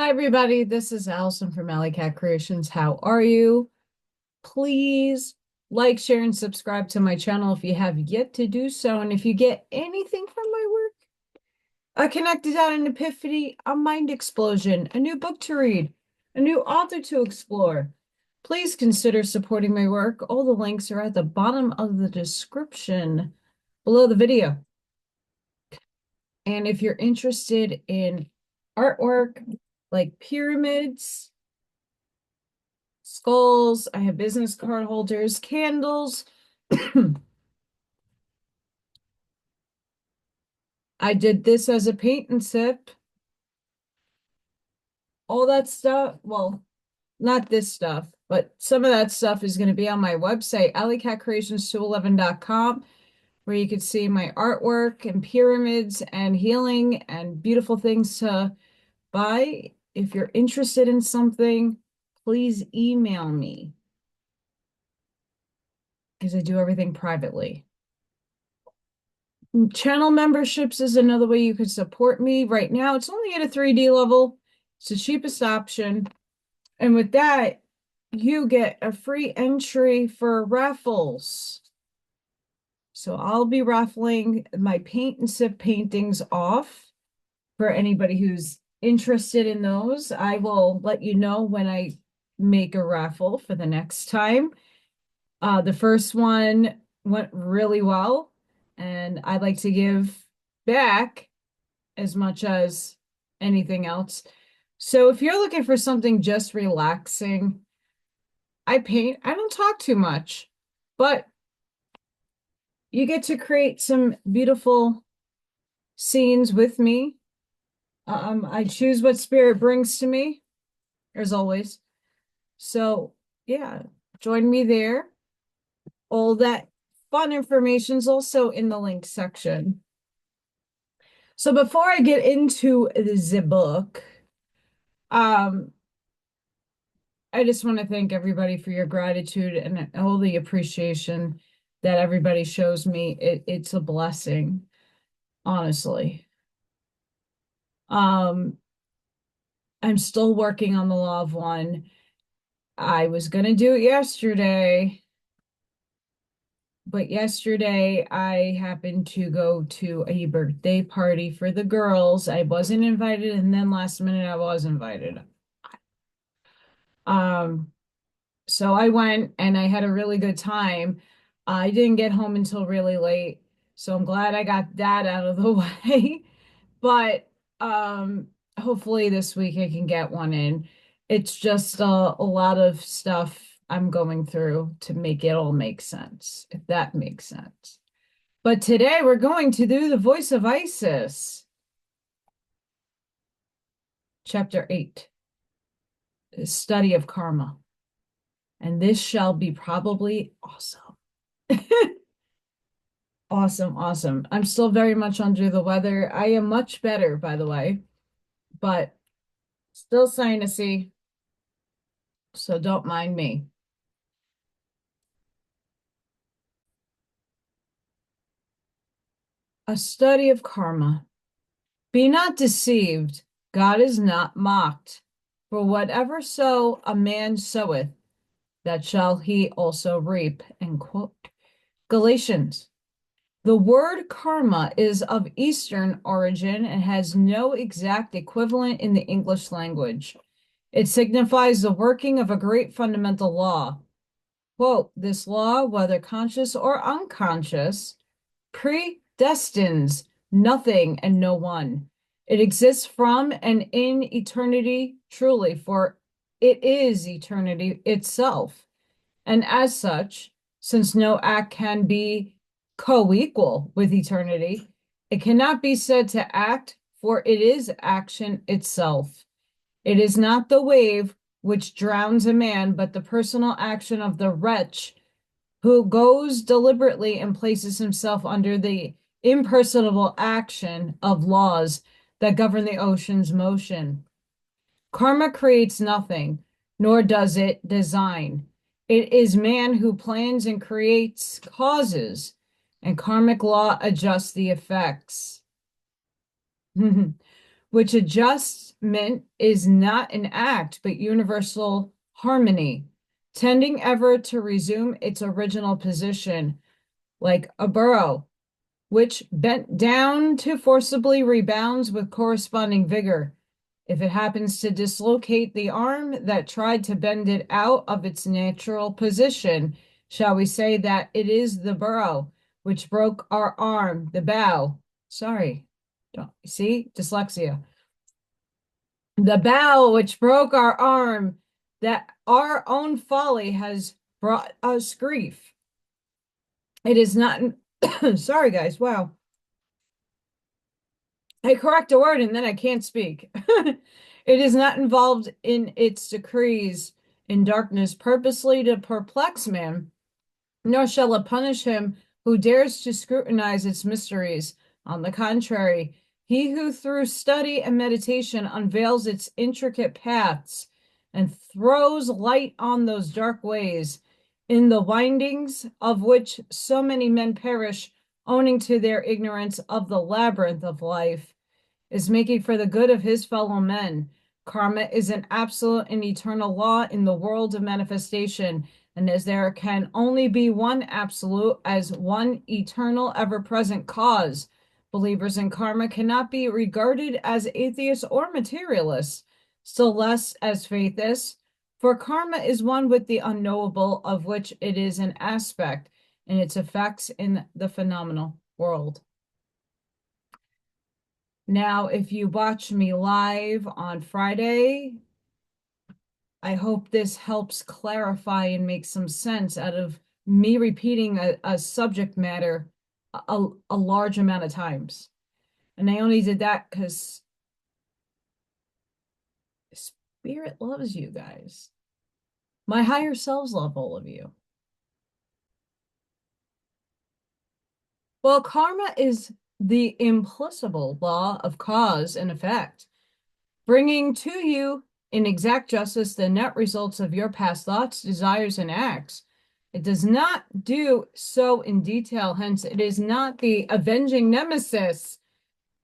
Hi, everybody. This is Allison from Alley Cat Creations. How are you? Please like, share, and subscribe to my channel if you have yet to do so. And if you get anything from my work, a connected out an epiphany, a mind explosion, a new book to read, a new author to explore, please consider supporting my work. All the links are at the bottom of the description below the video. And if you're interested in artwork like pyramids, skulls, I have business card holders, candles. I did this as a paint and sip. All that stuff, well, not this stuff, but some of that stuff is going to be on my website, alisonkatz211.com, where you can see my artwork and pyramids and healing and beautiful things to buy. If you're interested in something, please email me because I do everything privately. Channel memberships is another way you could support me. Right now, it's only at a 3D level. It's the cheapest option. And with that, you get a free entry for raffles. So I'll be raffling my paint and sip paintings off for anybody who's interested in those. I will let you know when I make a raffle for the next time. The first one went really well, and I'd like to give back as much as anything else. So if you're looking for something just relaxing, I paint. I don't talk too much, but you get to create some beautiful scenes with me. I choose what spirit brings to me, as always. So yeah, join me there. All that fun information is also in the link section. So before I get into the book, I just want to thank everybody for your gratitude and all the appreciation that everybody shows me. It's a blessing, honestly. Um, I'm still working on the law of one. I was gonna do it yesterday, but yesterday I happened to go to a birthday party for the girls. I wasn't invited, and then last minute I was invited. Um, so I went and I had a really good time. I didn't get home until really late, so I'm glad I got that out of the way. But hopefully this week I can get one in. It's just a lot of stuff I'm going through to make it all make sense, if that makes sense. But today we're going to do the voice of Isis, chapter 8, the study of karma. And this shall be probably awesome. Awesome, awesome. I'm still very much under the weather. I am much better, by the way, but still sinusy, so don't mind me. A study of karma. Be not deceived, God is not mocked. For whatever so a man soweth, that shall he also reap. End quote. Galatians. The word karma is of Eastern origin and has no exact equivalent in the English language. It signifies the working of a great fundamental law. Quote, this law, whether conscious or unconscious, predestines nothing and no one. It exists from and in eternity, truly, for it is eternity itself. And as such, since no act can be co-equal with eternity, it cannot be said to act, for it is action itself. It is not the wave which drowns a man, but the personal action of the wretch who goes deliberately and places himself under the impersonable action of laws that govern the ocean's motion. Karma creates nothing, nor does it design. It is man who plans and creates causes, and karmic law adjusts the effects, which adjusts adjustment is not an act, but universal harmony, tending ever to resume its original position, like a burrow, which bent down to forcibly rebounds with corresponding vigor. If it happens to dislocate the arm that tried to bend it out of its natural position, shall we say that it is the burrow which broke our arm, the bough. Sorry, don't see dyslexia. The bough which broke our arm, that our own folly has brought us grief. It is not, sorry guys, wow. I correct a word and then I can't speak. It is not involved in its decrees in darkness purposely to perplex man, nor shall it punish him who dares to scrutinize its mysteries. On the contrary, he who through study and meditation unveils its intricate paths and throws light on those dark ways, in the windings of which so many men perish owing to their ignorance of the labyrinth of life, is making for the good of his fellow men. Karma is an absolute and eternal law in the world of manifestation, and as there can only be one absolute as one eternal, ever-present cause, believers in karma cannot be regarded as atheists or materialists, still less as faithists, for karma is one with the unknowable, of which it is an aspect in its effects in the phenomenal world. Now, if you watch me live on Friday, I hope this helps clarify and make some sense out of me repeating a subject matter a large amount of times. And I only did that because Spirit loves you guys. My higher selves love all of you. Well, karma is the implacable law of cause and effect, bringing to you in exact justice the net results of your past thoughts, desires, and acts. It does not do so in detail, hence it is not the avenging nemesis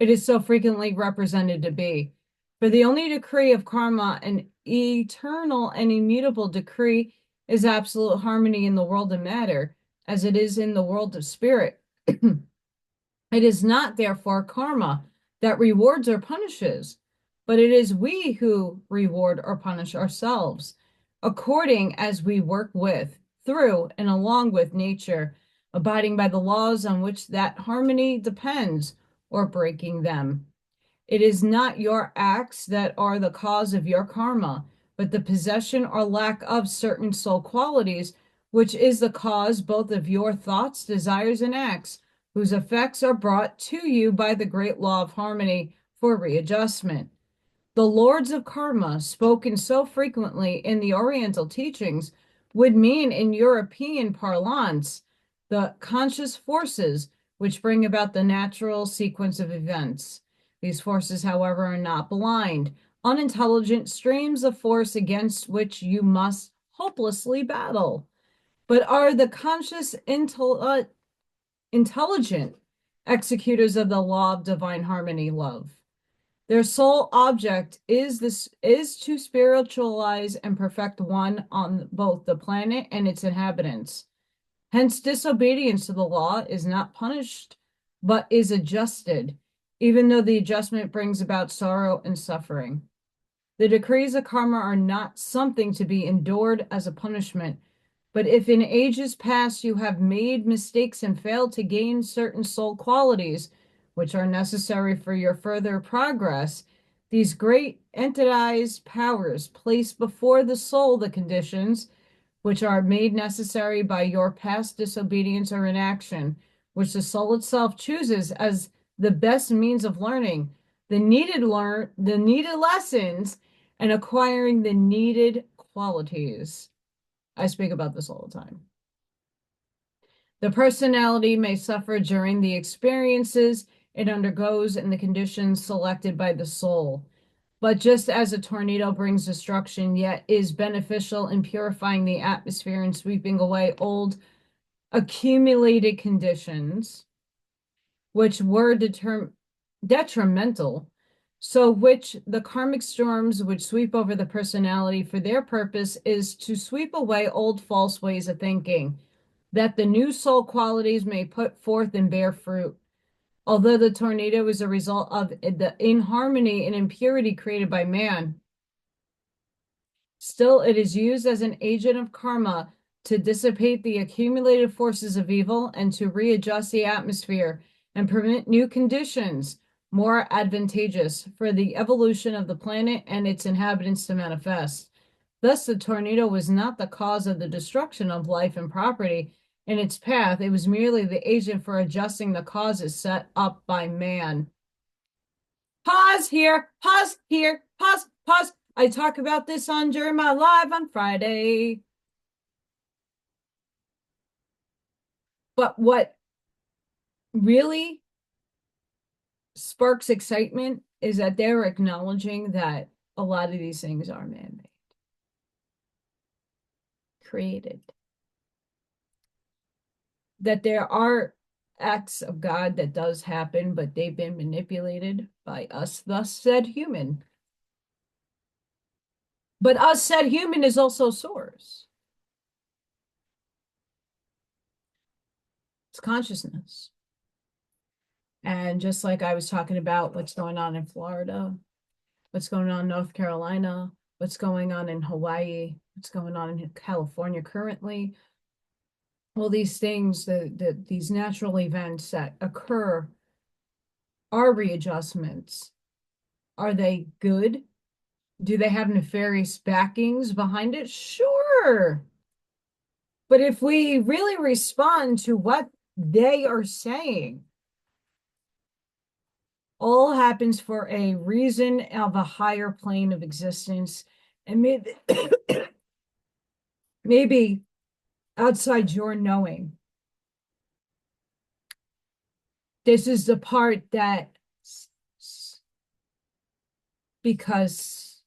it is so frequently represented to be. For the only decree of karma, an eternal and immutable decree, is absolute harmony in the world of matter, as it is in the world of spirit. It is not, therefore, karma that rewards or punishes, but it is we who reward or punish ourselves, according as we work with, through, and along with nature, abiding by the laws on which that harmony depends, or breaking them. It is not your acts that are the cause of your karma, but the possession or lack of certain soul qualities, which is the cause both of your thoughts, desires, and acts, whose effects are brought to you by the great law of harmony for readjustment. The lords of karma, spoken so frequently in the Oriental teachings, would mean in European parlance the conscious forces which bring about the natural sequence of events. These forces, however, are not blind, unintelligent streams of force against which you must hopelessly battle, but are the conscious intelligent executors of the law of divine harmony, love. Their sole object is to spiritualize and perfect one on both the planet and its inhabitants. Hence, disobedience to the law is not punished, but is adjusted, even though the adjustment brings about sorrow and suffering. The decrees of karma are not something to be endured as a punishment, but if in ages past you have made mistakes and failed to gain certain soul qualities, which are necessary for your further progress, these great entitized powers place before the soul the conditions which are made necessary by your past disobedience or inaction, which the soul itself chooses as the best means of learning the needed lessons and acquiring the needed qualities. I speak about this all the time. The personality may suffer during the experiences it undergoes and the conditions selected by the soul. But just as a tornado brings destruction, yet is beneficial in purifying the atmosphere and sweeping away old accumulated conditions, which were detrimental, So which the karmic storms which sweep over the personality for their purpose is to sweep away old false ways of thinking, that the new soul qualities may put forth and bear fruit. Although the tornado is a result of the inharmony and impurity created by man, still it is used as an agent of karma to dissipate the accumulated forces of evil and to readjust the atmosphere and permit new conditions more advantageous for the evolution of the planet and its inhabitants to manifest. Thus, the tornado was not the cause of the destruction of life and property in its path. It was merely the agent for adjusting the causes set up by man. Pause here, pause here, pause, pause. I talk about this on during my live on Friday. But what really sparks excitement is that they're acknowledging that a lot of these things are man-made, created. That there are acts of God that does happen, but they've been manipulated by us, thus said human. But us said human is also source. It's consciousness. And just like I was talking about what's going on in Florida, what's going on in North Carolina, what's going on in Hawaii, what's going on in California currently, all these things, these natural events that occur are readjustments. Are they good? Do they have nefarious backings behind it? Sure. But if we really respond to what they are saying, all happens for a reason of a higher plane of existence. And maybe, maybe outside your knowing. This is the part that, because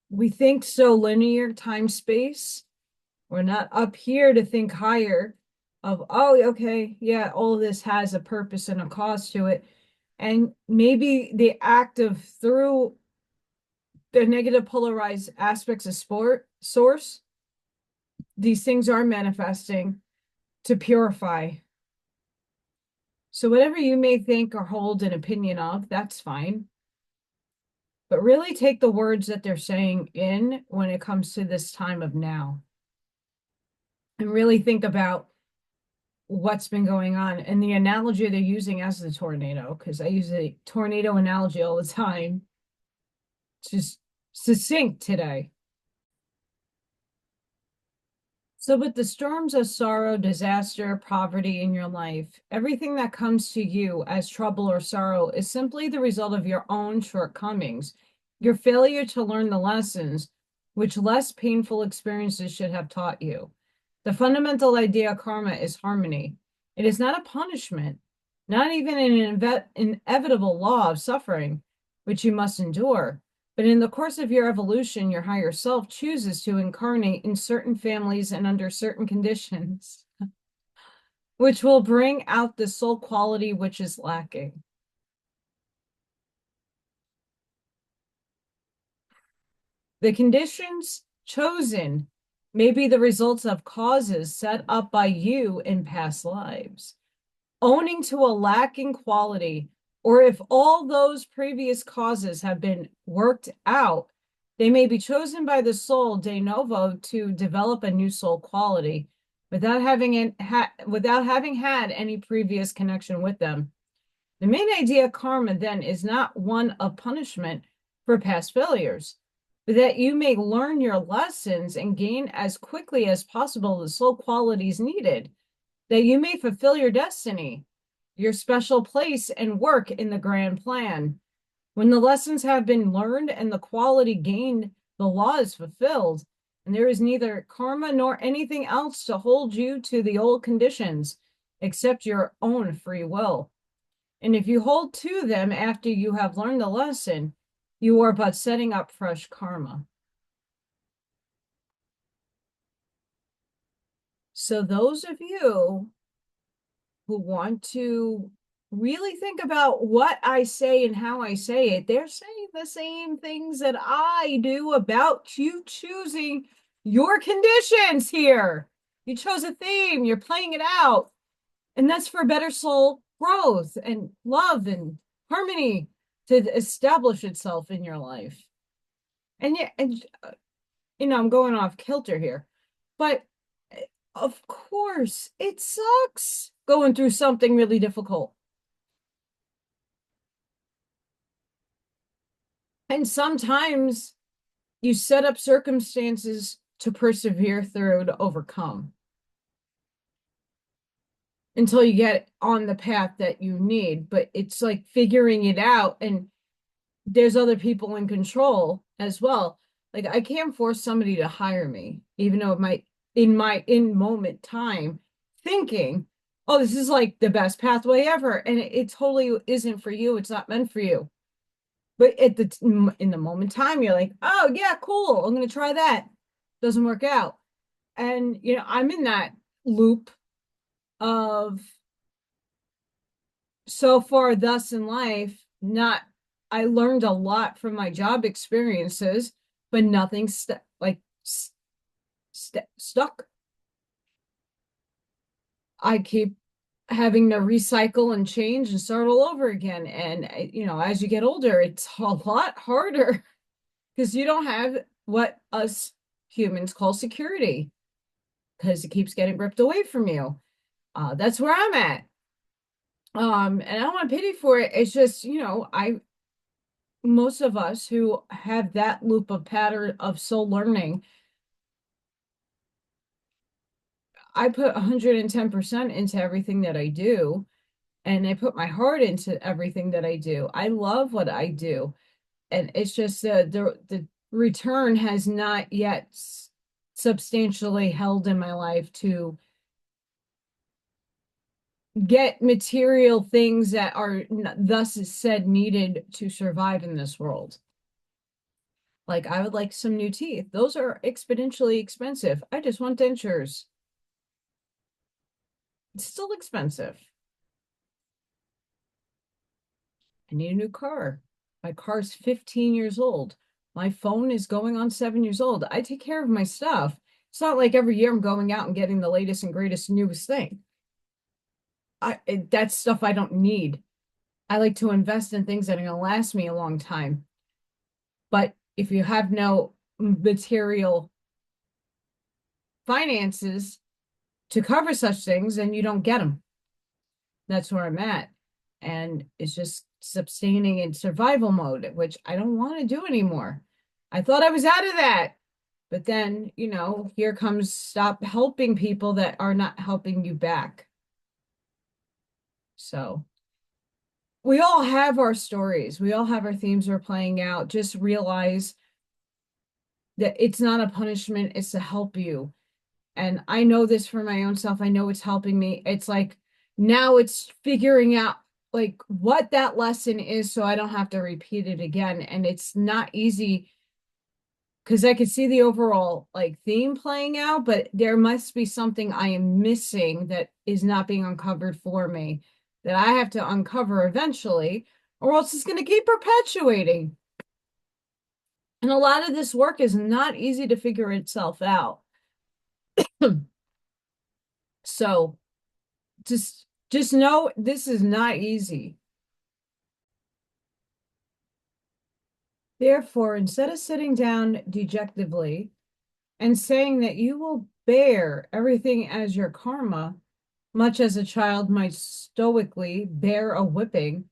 we think so linear time space, we're not up here to think higher of, oh, okay, yeah, all of this has a purpose and a cause to it. And maybe the act of through the negative polarized aspects of source, these things are manifesting to purify. So whatever you may think or hold an opinion of, that's fine. But really take the words that they're saying in when it comes to this time of now. And really think about what's been going on and the analogy they're using as the tornado, because I use a tornado analogy all the time. It's just succinct today. So with the storms of sorrow, disaster, poverty in your life, everything that comes to you as trouble or sorrow is simply the result of your own shortcomings, your failure to learn the lessons which less painful experiences should have taught you. The fundamental idea of karma is harmony. It is not a punishment, not even an inevitable law of suffering, which you must endure. But in the course of your evolution, your higher self chooses to incarnate in certain families and under certain conditions, which will bring out the soul quality which is lacking. The conditions chosen may be the results of causes set up by you in past lives. Owning to a lacking quality, or if all those previous causes have been worked out, they may be chosen by the soul de novo to develop a new soul quality without having had any previous connection with them. The main idea of karma then is not one of punishment for past failures, but that you may learn your lessons and gain as quickly as possible the soul qualities needed, that you may fulfill your destiny, your special place and work in the grand plan. When the lessons have been learned and the quality gained, the law is fulfilled, and there is neither karma nor anything else to hold you to the old conditions except your own free will. And if you hold to them after you have learned the lesson, you are but setting up fresh karma. So those of you who want to really think about what I say and how I say it, they're saying the same things that I do about you choosing your conditions here. You chose a theme, you're playing it out. And that's for better soul growth and love and harmony to establish itself in your life. And yeah, and I'm going off kilter here, but of course, it sucks going through something really difficult. And sometimes you set up circumstances to persevere through, to overcome until you get on the path that you need. But it's like figuring it out, and there's other people in control as well. Like I can't force somebody to hire me, even though it might in my in moment time thinking, oh, this is like the best pathway ever. And it totally isn't for you. It's not meant for you. But in the moment time, you're like, oh yeah, cool. I'm gonna try that. Doesn't work out. And I'm in that loop of so far thus in life, not I learned a lot from my job experiences, but nothing stuck. I keep having to recycle and change and start all over again. And as you get older, it's a lot harder because you don't have what us humans call security because it keeps getting ripped away from you. That's where I'm at. And I don't want pity for it. It's just, most of us who have that loop of pattern of soul learning, I put 110% into everything that I do, and I put my heart into everything that I do. I love what I do, and it's just the return has not yet substantially held in my life to get material things that are thus said needed to survive in this world. Like I would like some new teeth. Those are exponentially expensive. I just want dentures. It's still expensive. I need a new car. My car's 15 years old. My phone is going on 7 years old. I take care of my stuff. It's not like every year I'm going out and getting the latest and greatest newest thing. That's stuff I don't need. I like to invest in things that are going to last me a long time. But if you have no material finances to cover such things, then you don't get them. That's where I'm at. And it's just sustaining in survival mode, which I don't want to do anymore. I thought I was out of that. But then, here comes stop helping people that are not helping you back. So we all have our stories. We all have our themes we're playing out. Just realize that it's not a punishment, it's to help you. And I know this for my own self. I know it's helping me. It's like now it's figuring out like what that lesson is so I don't have to repeat it again. And it's not easy because I could see the overall like theme playing out, but there must be something I am missing that is not being uncovered for me that I have to uncover eventually, or else it's going to keep perpetuating. And a lot of this work is not easy to figure itself out. So just know this is not easy. Therefore, instead of sitting down dejectedly and saying that you will bear everything as your karma, much as a child might stoically bear a whipping,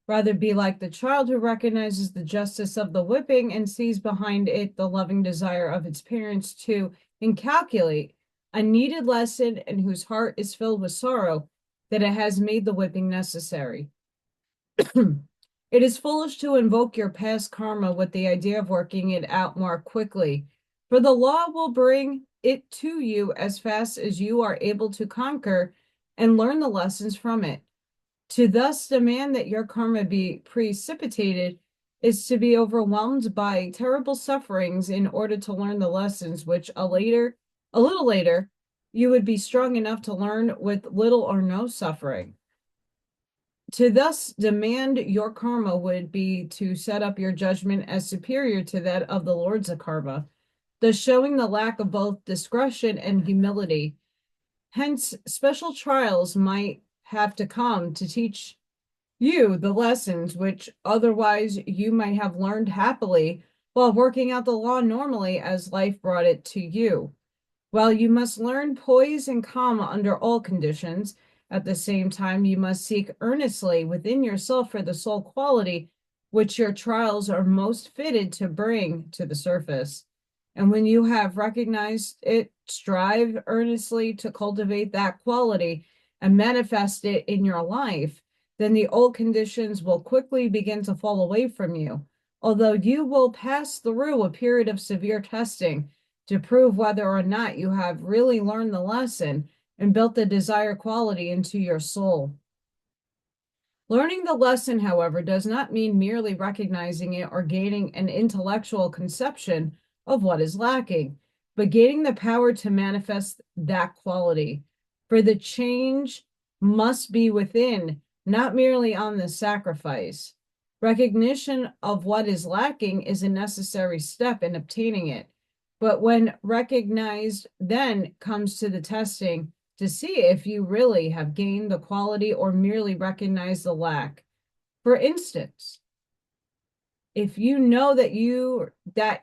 rather be like the child who recognizes the justice of the whipping and sees behind it the loving desire of its parents to incalculate a needed lesson and whose heart is filled with sorrow that it has made the whipping necessary. It is foolish to invoke your past karma with the idea of working it out more quickly, for the law will bring it to you as fast as you are able to conquer and learn the lessons from it. To thus demand that your karma be precipitated is to be overwhelmed by terrible sufferings in order to learn the lessons which a little later, you would be strong enough to learn with little or no suffering. To thus demand your karma would be to set up your judgment as superior to that of the lords of karma, thus showing the lack of both discretion and humility. Hence, special trials might have to come to teach you the lessons which otherwise you might have learned happily while working out the law normally as life brought it to you. While you must learn poise and calm under all conditions, at the same time you must seek earnestly within yourself for the soul quality which your trials are most fitted to bring to the surface. And when you have recognized it, strive earnestly to cultivate that quality and manifest it in your life. Then the old conditions will quickly begin to fall away from you, although you will pass through a period of severe testing to prove whether or not you have really learned the lesson and built the desired quality into your soul. Learning the lesson, however, does not mean merely recognizing it or gaining an intellectual conception of what is lacking, but gaining the power to manifest that quality. For the change must be within, not merely on the sacrifice. Recognition of what is lacking is a necessary step in obtaining it. But when recognized, then comes to the testing to see if you really have gained the quality or merely recognize the lack. For instance, if you know that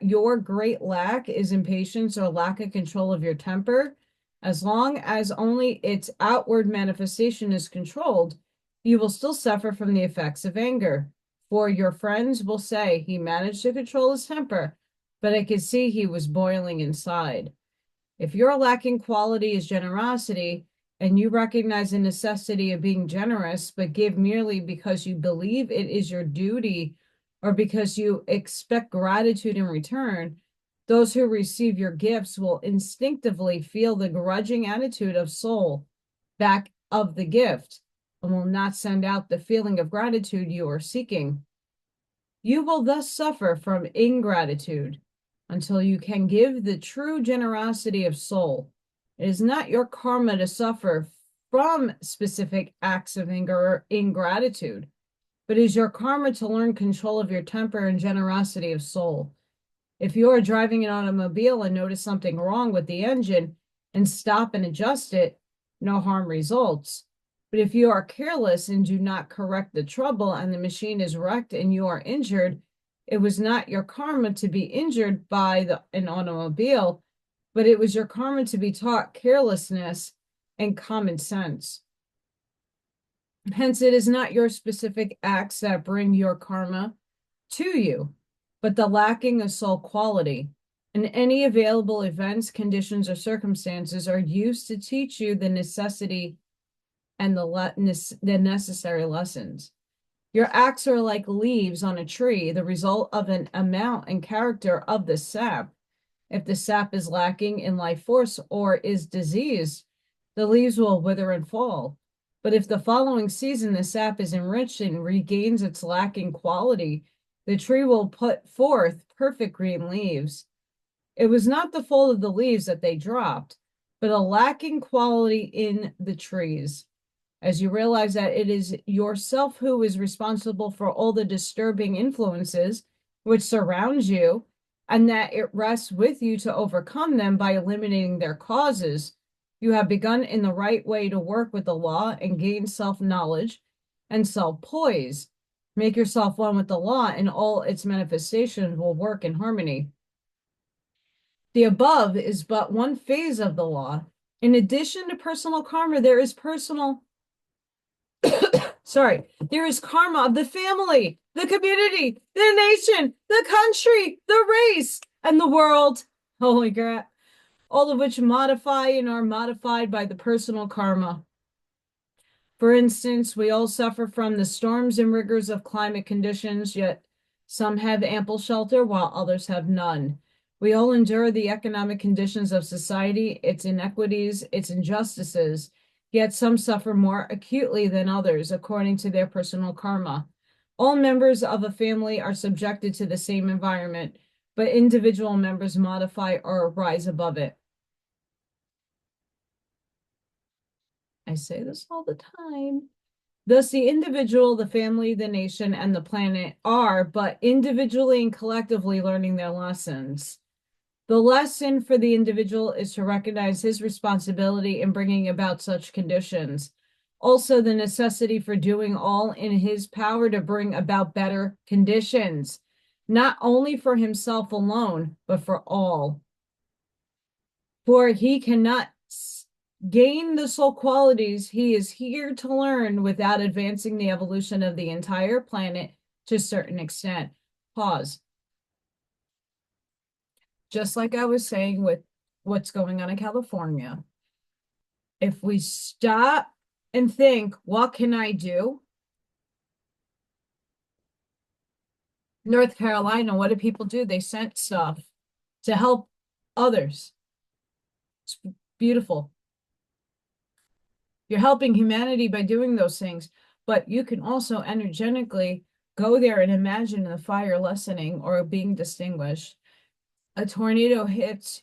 your great lack is impatience or lack of control of your temper, as long as only its outward manifestation is controlled, you will still suffer from the effects of anger. For your friends will say he managed to control his temper, but I could see he was boiling inside. If your lacking quality is generosity, and you recognize the necessity of being generous, but give merely because you believe it is your duty or because you expect gratitude in return, those who receive your gifts will instinctively feel the grudging attitude of soul back of the gift and will not send out the feeling of gratitude you are seeking. You will thus suffer from ingratitude until you can give the true generosity of soul. It is not your karma to suffer from specific acts of anger or ingratitude, but is your karma to learn control of your temper and generosity of soul. If you are driving an automobile and notice something wrong with the engine and stop and adjust it, no harm results. But if you are careless and do not correct the trouble and the machine is wrecked and you are injured, it was not your karma to be injured by an automobile, but it was your karma to be taught carelessness and common sense. Hence, it is not your specific acts that bring your karma to you, but the lacking of soul quality. And any available events, conditions, or circumstances are used to teach you the necessity and the necessary lessons. Your acts are like leaves on a tree, the result of an amount and character of the sap. If the sap is lacking in life force or is diseased, the leaves will wither and fall. But if the following season the sap is enriched and regains its lacking quality, the tree will put forth perfect green leaves. It was not the fault of the leaves that they dropped, but a lacking quality in the trees. As you realize that it is yourself who is responsible for all the disturbing influences which surround you, and that it rests with you to overcome them by eliminating their causes, you have begun in the right way to work with the law and gain self-knowledge and self-poise. Make yourself one with the law, and all its manifestations will work in harmony. The above is but one phase of the law. In addition to personal karma, there is there is karma of the family, the community, the nation, the country, the race, and the world. Holy crap. All of which modify and are modified by the personal karma. For instance, we all suffer from the storms and rigors of climate conditions, yet some have ample shelter while others have none. We all endure the economic conditions of society, its inequities, its injustices, yet some suffer more acutely than others according to their personal karma. All members of a family are subjected to the same environment, but individual members modify or rise above it. I say this all the time. Thus, the individual, the family, the nation, and the planet are, but individually and collectively learning their lessons. The lesson for the individual is to recognize his responsibility in bringing about such conditions. Also, the necessity for doing all in his power to bring about better conditions, not only for himself alone, but for all. For he cannot gain the soul qualities he is here to learn without advancing the evolution of the entire planet to a certain extent. Pause. Just like I was saying with what's going on in California, if we stop and think, what can I do? North Carolina, what do people do? They sent stuff to help others. It's beautiful. You're helping humanity by doing those things, but you can also energetically go there and imagine the fire lessening or being distinguished. A tornado hits,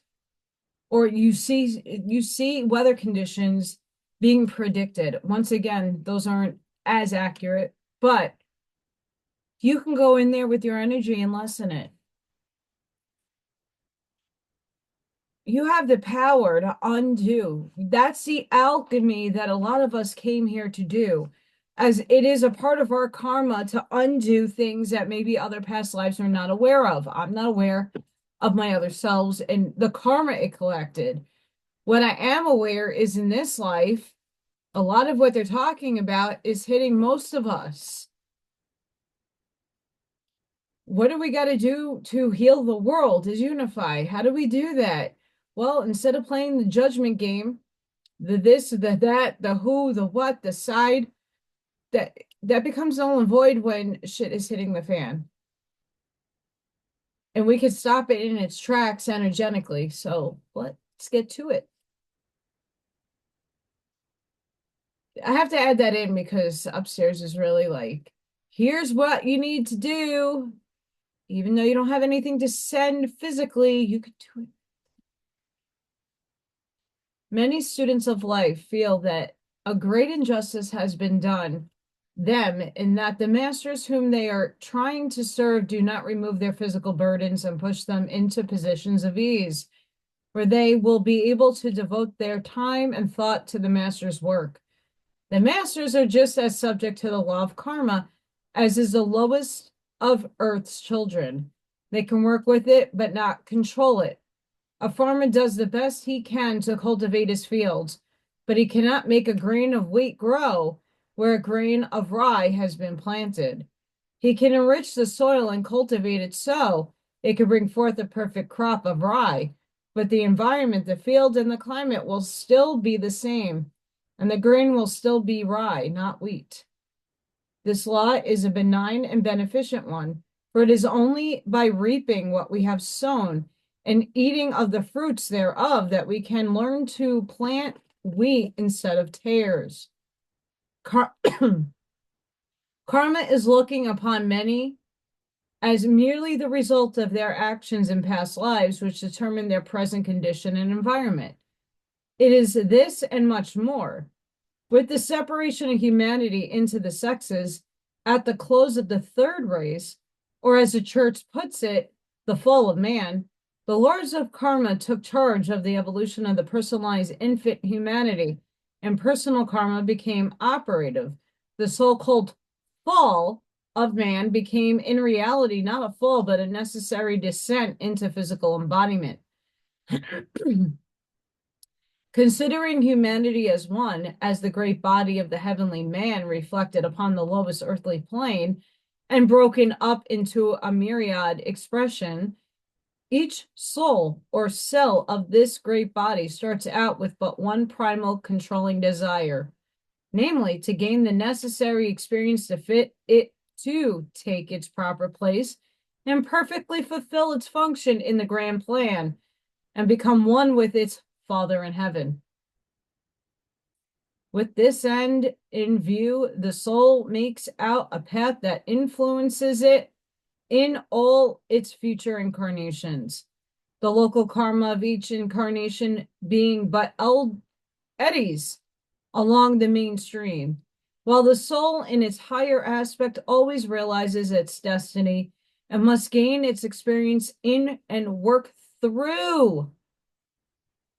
or you see weather conditions being predicted. Once again, those aren't as accurate, but you can go in there with your energy and lessen it. You have the power to undo. That's the alchemy that a lot of us came here to do, as it is a part of our karma to undo things that maybe other past lives are not aware of. I'm not aware of my other selves and the karma it collected. What I am aware is in this life, a lot of what they're talking about is hitting most of us. What do we got to do to heal the world, to unify? How do we do that? Well, instead of playing the judgment game, the this, the that, the who, the what, the side, that becomes null and void when shit is hitting the fan. And we can stop it in its tracks energetically. So let's get to it. I have to add that in because upstairs is really like, here's what you need to do. Even though you don't have anything to send physically, you could do it. Many students of life feel that a great injustice has been done them in that the masters whom they are trying to serve do not remove their physical burdens and push them into positions of ease, where they will be able to devote their time and thought to the master's work. The masters are just as subject to the law of karma as is the lowest of Earth's children. They can work with it, but not control it. A farmer does the best he can to cultivate his fields, but he cannot make a grain of wheat grow where a grain of rye has been planted. He can enrich the soil and cultivate it so it can bring forth a perfect crop of rye, but the environment, the field, and the climate will still be the same, and the grain will still be rye, not wheat. This law is a benign and beneficent one, for it is only by reaping what we have sown and eating of the fruits thereof that we can learn to plant wheat instead of tares. Karma is looking upon many as merely the result of their actions in past lives, which determine their present condition and environment. It is this and much more. With the separation of humanity into the sexes at the close of the third race, or as the church puts it, the fall of man, the lords of karma took charge of the evolution of the personalized infant humanity, and personal karma became operative. The so-called fall of man became in reality not a fall, but a necessary descent into physical embodiment. Considering humanity as one, as the great body of the heavenly man reflected upon the lowest earthly plane and broken up into a myriad expression, each soul or cell of this great body starts out with but one primal controlling desire, namely to gain the necessary experience to fit it to take its proper place and perfectly fulfill its function in the grand plan and become one with its Father in heaven. With this end in view, the soul makes out a path that influences it in all its future incarnations. The local karma of each incarnation being but eddies along the main stream. while the soul in its higher aspect always realizes its destiny and must gain its experience in and work through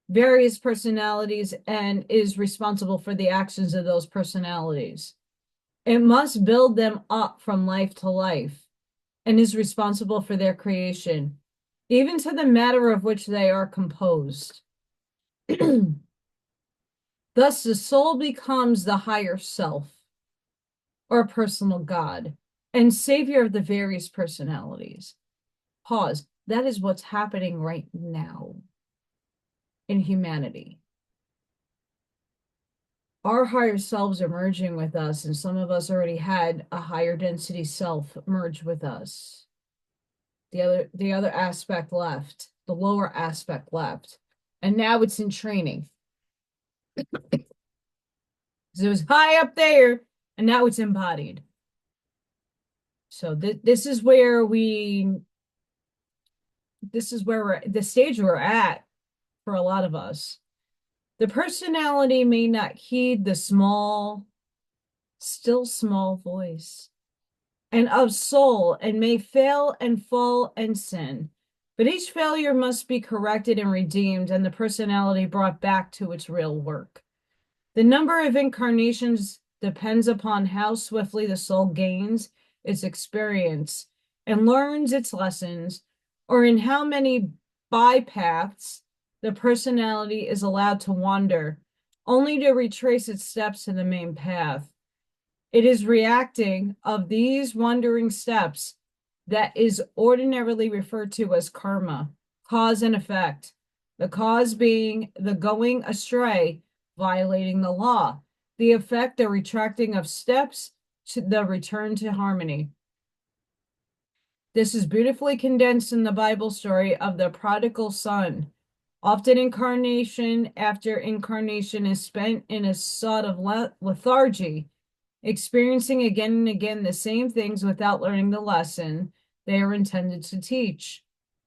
various personalities and is responsible for the actions of those personalities. It must build them up from life to life and is responsible for their creation, even to the matter of which they are composed. Thus, the soul becomes the higher self or personal God and savior of the various personalities. Pause. That is what's happening right now in humanity. Our higher selves are merging with us, and some of us already had a higher density self merge with us. The other aspect left, the lower aspect left, and now it's in training. So it was high up there, and now it's embodied. So this is where we're the stage we're at for a lot of us. The personality may not heed the still small voice and of soul, and may fail and fall and sin. But each failure must be corrected and redeemed, and the personality brought back to its real work. The number of incarnations depends upon how swiftly the soul gains its experience and learns its lessons, or in how many bypaths the personality is allowed to wander, only to retrace its steps to the main path. It is reacting of these wandering steps that is ordinarily referred to as karma, cause and effect. The cause being the going astray, violating the law. The effect, the retracting of steps to the return to harmony. This is beautifully condensed in the Bible story of the prodigal son. Often incarnation after incarnation is spent in a sort of lethargy, experiencing again and again the same things without learning the lesson they are intended to teach.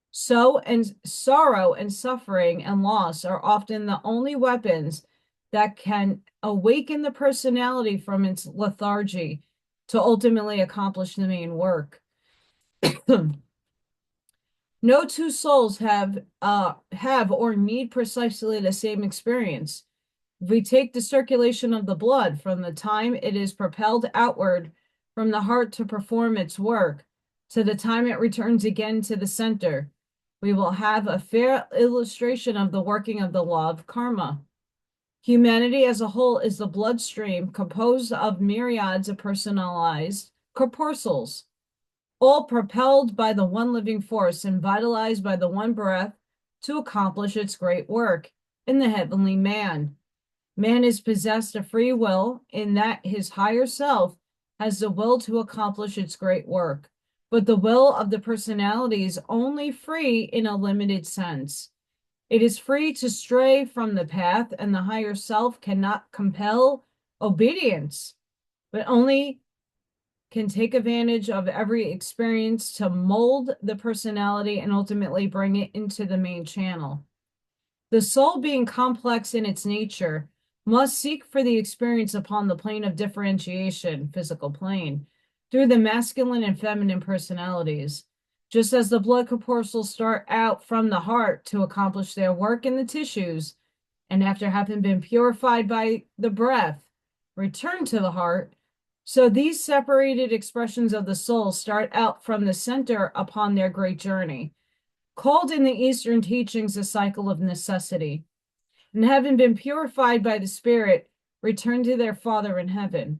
Sorrow and suffering and loss are often the only weapons that can awaken the personality from its lethargy to ultimately accomplish the main work. No two souls have or need precisely the same experience. If we take the circulation of the blood from the time it is propelled outward from the heart to perform its work to the time it returns again to the center, we will have a fair illustration of the working of the law of karma. Humanity as a whole is the bloodstream composed of myriads of personalized corpuscles, all propelled by the one living force and vitalized by the one breath to accomplish its great work in the heavenly man. Man is possessed of free will in that his higher self has the will to accomplish its great work, but the will of the personality is only free in a limited sense. It is free to stray from the path, and the higher self cannot compel obedience, but only can take advantage of every experience to mold the personality and ultimately bring it into the main channel. The soul, being complex in its nature, must seek for the experience upon the plane of differentiation, physical plane, through the masculine and feminine personalities. Just as the blood corpuscles start out from the heart to accomplish their work in the tissues, and after having been purified by the breath, return to the heart, so these separated expressions of the soul start out from the center upon their great journey, called in the Eastern teachings the cycle of necessity, and having been purified by the Spirit, return to their Father in heaven.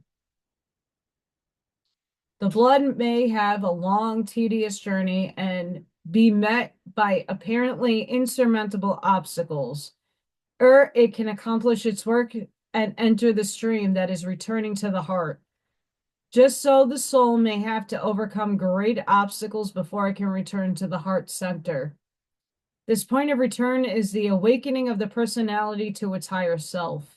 The blood may have a long, tedious journey and be met by apparently insurmountable obstacles, or it can accomplish its work and enter the stream that is returning to the heart. Just so the soul may have to overcome great obstacles before it can return to the heart center. This point of return is the awakening of the personality to its higher self.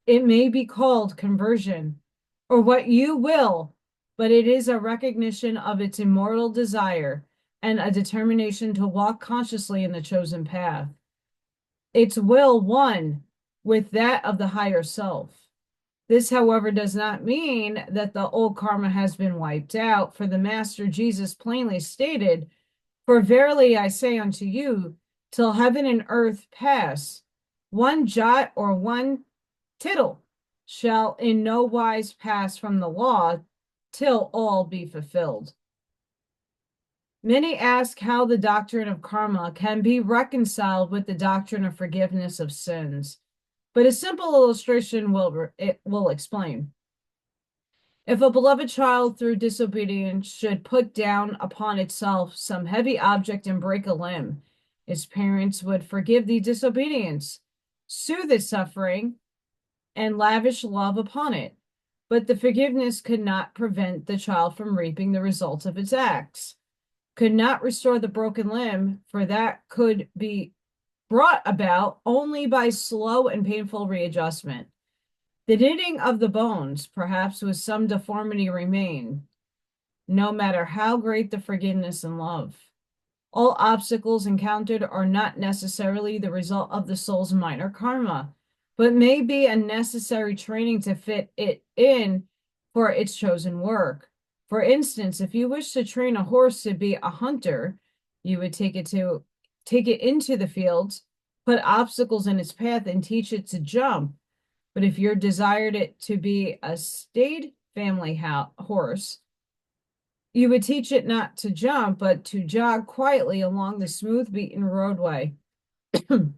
It may be called conversion, or what you will, but it is a recognition of its immortal desire and a determination to walk consciously in the chosen path. Its will one with that of the higher self. This, however, does not mean that the old karma has been wiped out, for the Master Jesus plainly stated, "For verily I say unto you, till heaven and earth pass, one jot or one tittle shall in no wise pass from the law till all be fulfilled." Many ask how the doctrine of karma can be reconciled with the doctrine of forgiveness of sins, but a simple illustration will explain. If a beloved child through disobedience should put down upon itself some heavy object and break a limb, its parents would forgive the disobedience, soothe its suffering, and lavish love upon it. But the forgiveness could not prevent the child from reaping the results of its acts, could not restore the broken limb, for that could be brought about only by slow and painful readjustment. The knitting of the bones, perhaps with some deformity, remain, no matter how great the forgiveness and love. All obstacles encountered are not necessarily the result of the soul's minor karma, but may be a necessary training to fit it in for its chosen work. For instance, if you wish to train a horse to be a hunter, you would take it into the fields, put obstacles in its path, and teach it to jump. But if you desired it to be a staid family horse, you would teach it not to jump, but to jog quietly along the smooth beaten roadway. You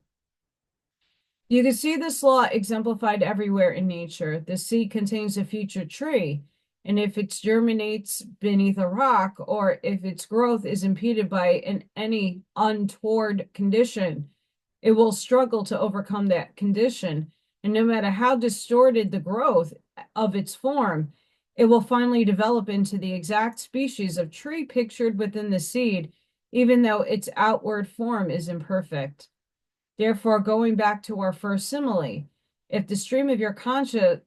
can see this law exemplified everywhere in nature. The seed contains a future tree, and if it germinates beneath a rock, or if its growth is impeded by any untoward condition, it will struggle to overcome that condition. And no matter how distorted the growth of its form, it will finally develop into the exact species of tree pictured within the seed, even though its outward form is imperfect. Therefore, going back to our first simile, if the stream of your karma,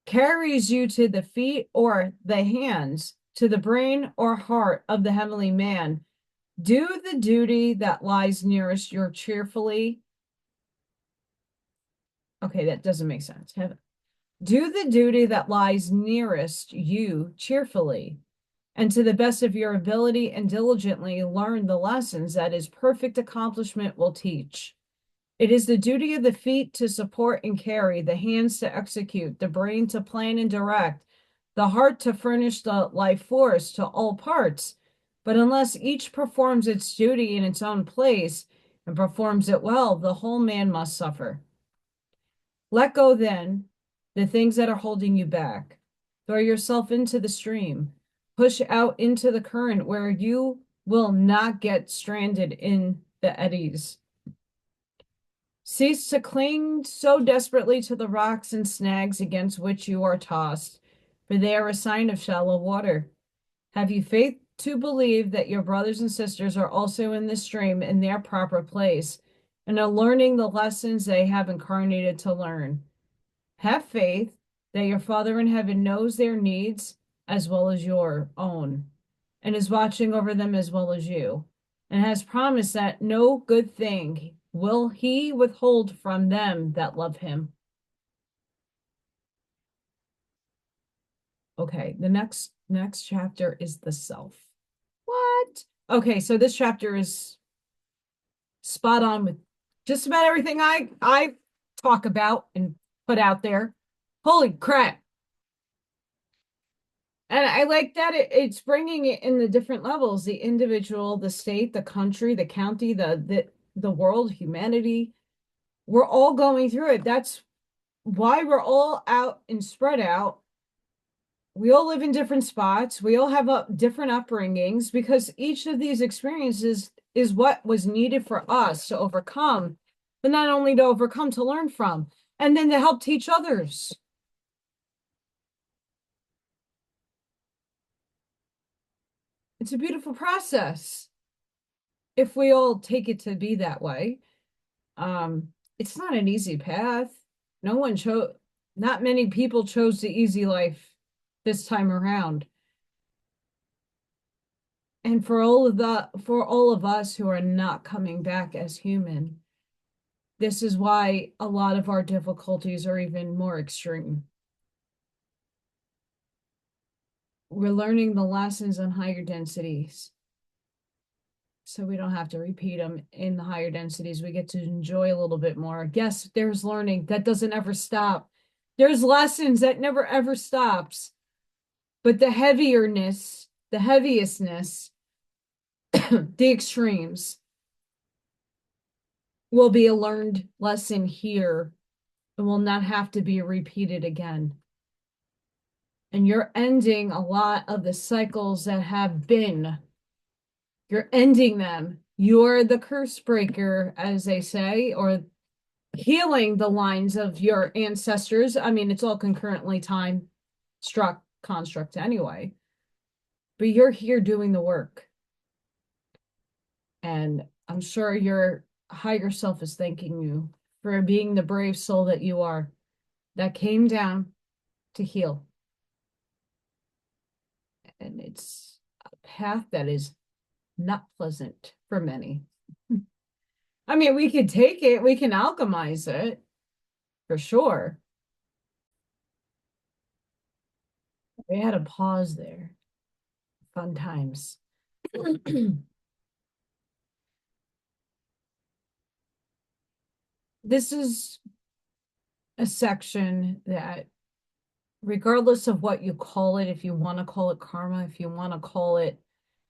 carries you to the feet or the hands, to the brain or heart of the heavenly man, do the duty that lies nearest you cheerfully. Okay, that doesn't make sense. Do the duty that lies nearest you cheerfully, and to the best of your ability, and diligently learn the lessons that his perfect accomplishment will teach. It is the duty of the feet to support and carry, the hands to execute, the brain to plan and direct, the heart to furnish the life force to all parts. But unless each performs its duty in its own place and performs it well, the whole man must suffer. Let go then the things that are holding you back. Throw yourself into the stream. Push out into the current where you will not get stranded in the eddies. Cease to cling so desperately to the rocks and snags against which you are tossed, for they are a sign of shallow water. Have you faith to believe that your brothers and sisters are also in the stream in their proper place and are learning the lessons they have incarnated to learn? Have faith that your Father in heaven knows their needs as well as your own, and is watching over them as well as you, and has promised that no good thing will he withhold from them that love him. Okay, the next chapter is the self. What? Okay, so this chapter is spot on with just about everything I talk about and put out there. Holy crap. And I like that it's bringing it in the different levels, the individual, the state, the country, the county, the world, humanity. We're all going through it. That's why we're all out and spread out. We all live in different spots. We all have different upbringings, because each of these experiences is what was needed for us to overcome, but not only to overcome, to learn from, and then to help teach others. It's a beautiful process if we all take it to be that way. It's not an easy path. Not many people chose the easy life this time around. And for all of us who are not coming back as human, this is why a lot of our difficulties are even more extreme. We're learning the lessons on higher densities, so we don't have to repeat them in the higher densities. We get to enjoy a little bit more. Yes, there's learning that doesn't ever stop. There's lessons that never ever stops. But the heavierness, the heaviestness, the extremes will be a learned lesson here and will not have to be repeated again. And you're ending a lot of the cycles that have been. You're ending them. You're the curse breaker, as they say, or healing the lines of your ancestors. I mean, it's all concurrently time struck construct anyway. But you're here doing the work. And I'm sure your higher self is thanking you for being the brave soul that you are, that came down to heal. And it's a path that is not pleasant for many. I mean, we could take it, we can alchemize it for sure. We had a pause there. Fun times. This is a section that, regardless of what you call it, if you want to call it karma, if you want to call it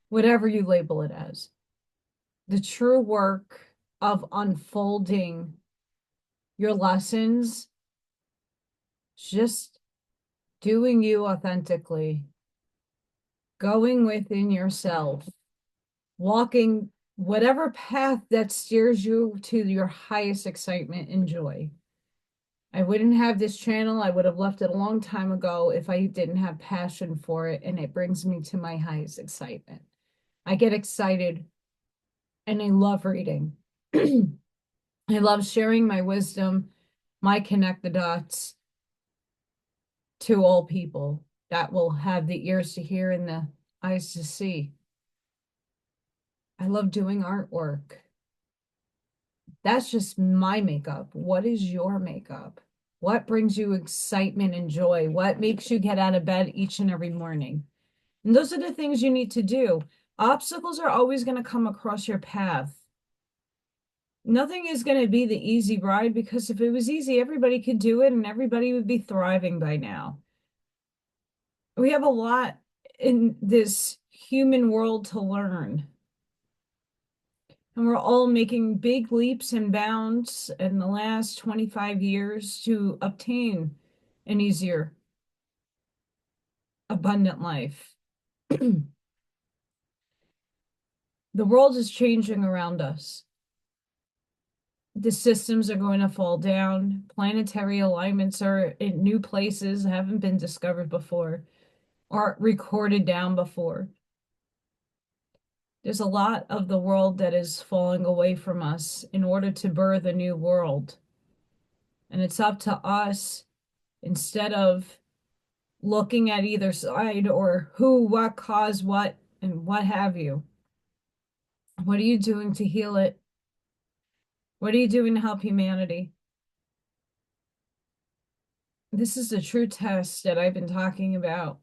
whatever you label it as, the true work of unfolding your lessons, just doing you authentically, going within yourself, walking whatever path that steers you to your highest excitement and joy. I wouldn't have this channel. I would have left it a long time ago if I didn't have passion for it, and it brings me to my highest excitement. I get excited and I love reading. I love sharing my wisdom, my connect the dots to all people that will have the ears to hear and the eyes to see. I love doing artwork. That's just my makeup. What is your makeup? What brings you excitement and joy? What makes you get out of bed each and every morning? And those are the things you need to do. Obstacles are always going to come across your path. Nothing is going to be the easy ride, because if it was easy, everybody could do it and everybody would be thriving by now. We have a lot in this human world to learn. And we're all making big leaps and bounds in the last 25 years to obtain an easier, abundant life. The world is changing around us. The systems are going to fall down. Planetary alignments are in new places, haven't been discovered before, aren't recorded down before. There's a lot of the world that is falling away from us in order to birth a new world. And it's up to us, instead of looking at either side or who, what caused what, and what have you. What are you doing to heal it? What are you doing to help humanity? This is the true test that I've been talking about.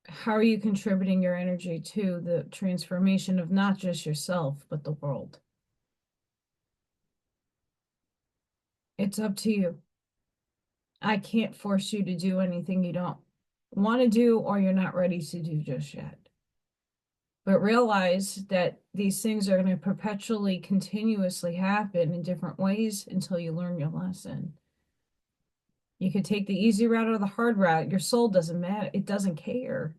How are you contributing your energy to the transformation of not just yourself, but the world? It's up to you. I can't force you to do anything you don't want to do or you're not ready to do just yet. But realize that these things are going to perpetually, continuously happen in different ways until you learn your lesson. You could take the easy route or the hard route. Your soul doesn't matter. It doesn't care.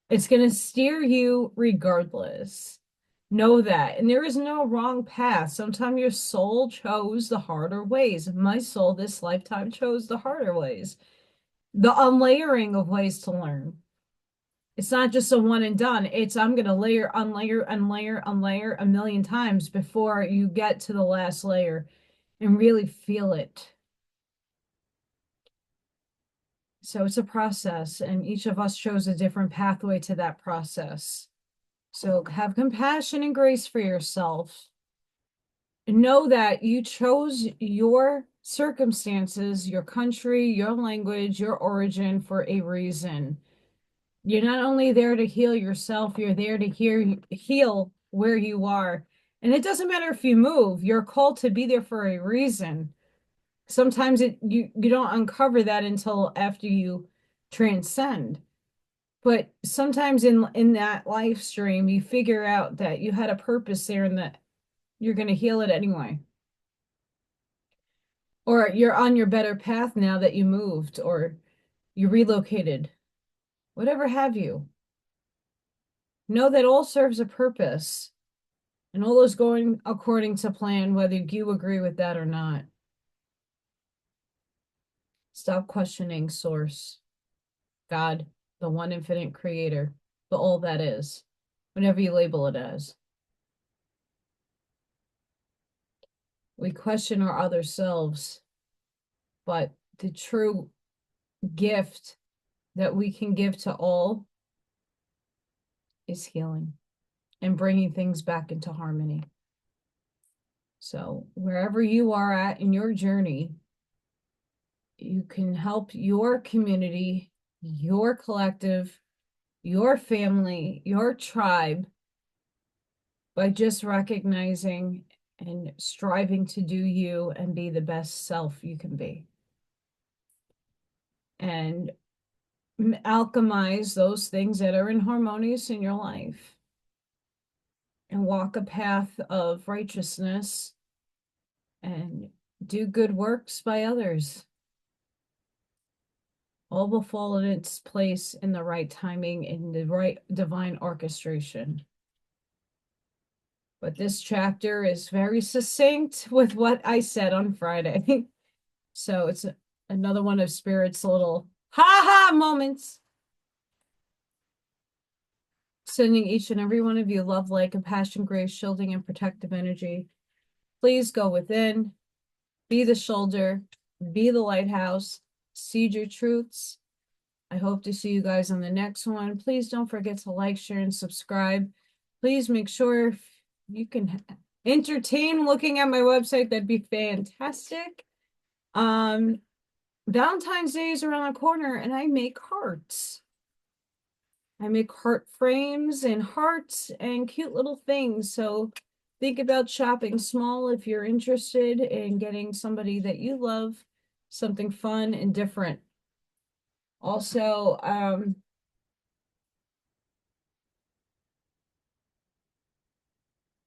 It's going to steer you regardless. Know that. And there is no wrong path. Sometimes your soul chose the harder ways. My soul this lifetime chose the harder ways. The unlayering of ways to learn. It's not just a one and done. It's I'm going to layer, unlayer, unlayer, unlayer a million times before you get to the last layer and really feel it. So it's a process, and each of us chose a different pathway to that process. So have compassion and grace for yourself. know that you chose your circumstances, your country, your language, your origin for a reason. You're not only there to heal yourself, you're there to heal where you are. And it doesn't matter if you move, you're called to be there for a reason. Sometimes you don't uncover that until after you transcend. But sometimes in that life stream, you figure out that you had a purpose there and that you're going to heal it anyway. Or you're on your better path now that you moved or you relocated, whatever have you. Know that all serves a purpose and all is going according to plan, whether you agree with that or not. Stop questioning source, God, the one infinite creator, the all that is, whatever you label it as. We question our other selves, but the true gift that we can give to all is healing and bringing things back into harmony. So wherever you are at in your journey, you can help your community, your collective, your family, your tribe by just recognizing and striving to do you and be the best self you can be. And alchemize those things that are inharmonious in your life and walk a path of righteousness and do good works by others. All will fall in its place in the right timing, in the right divine orchestration. But this chapter is very succinct with what I said on Friday. So it's another one of Spirit's little ha-ha moments. Sending each and every one of you love, light, compassion, grace, shielding, and protective energy. Please go within, be the shoulder, be the lighthouse, seed your truths. I hope to see you guys on the next one. Please don't forget to like, share, and subscribe. Please make sure if you can entertain looking at my website. That'd be fantastic. Valentine's Day is around the corner, and I make hearts. I make heart frames and hearts and cute little things. So think about shopping small if you're interested in getting somebody that you love something fun and different. Also,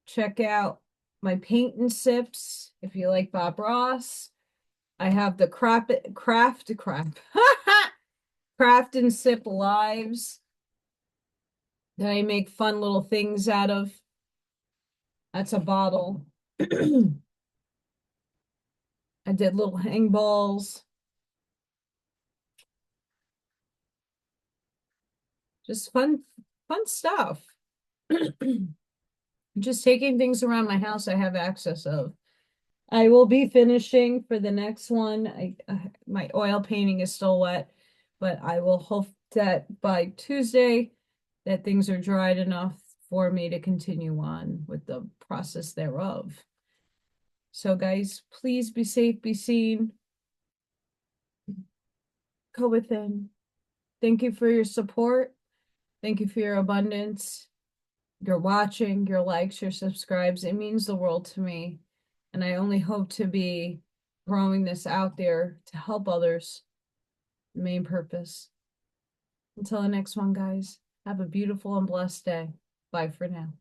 check out my paint and sips if you like Bob Ross. I have the craft and sip lives that I make fun little things out of. That's a bottle. I did little hang balls. Just fun stuff. Just taking things around my house I have access of. I will be finishing for the next one. My oil painting is still wet, but I will hope that by Tuesday that things are dried enough for me to continue on with the process thereof. So guys, please be safe, be seen. Go within. Thank you for your support. Thank you for your abundance, your watching, your likes, your subscribes. It means the world to me. And I only hope to be growing this out there to help others. Main purpose. Until the next one, guys, have a beautiful and blessed day. Bye for now.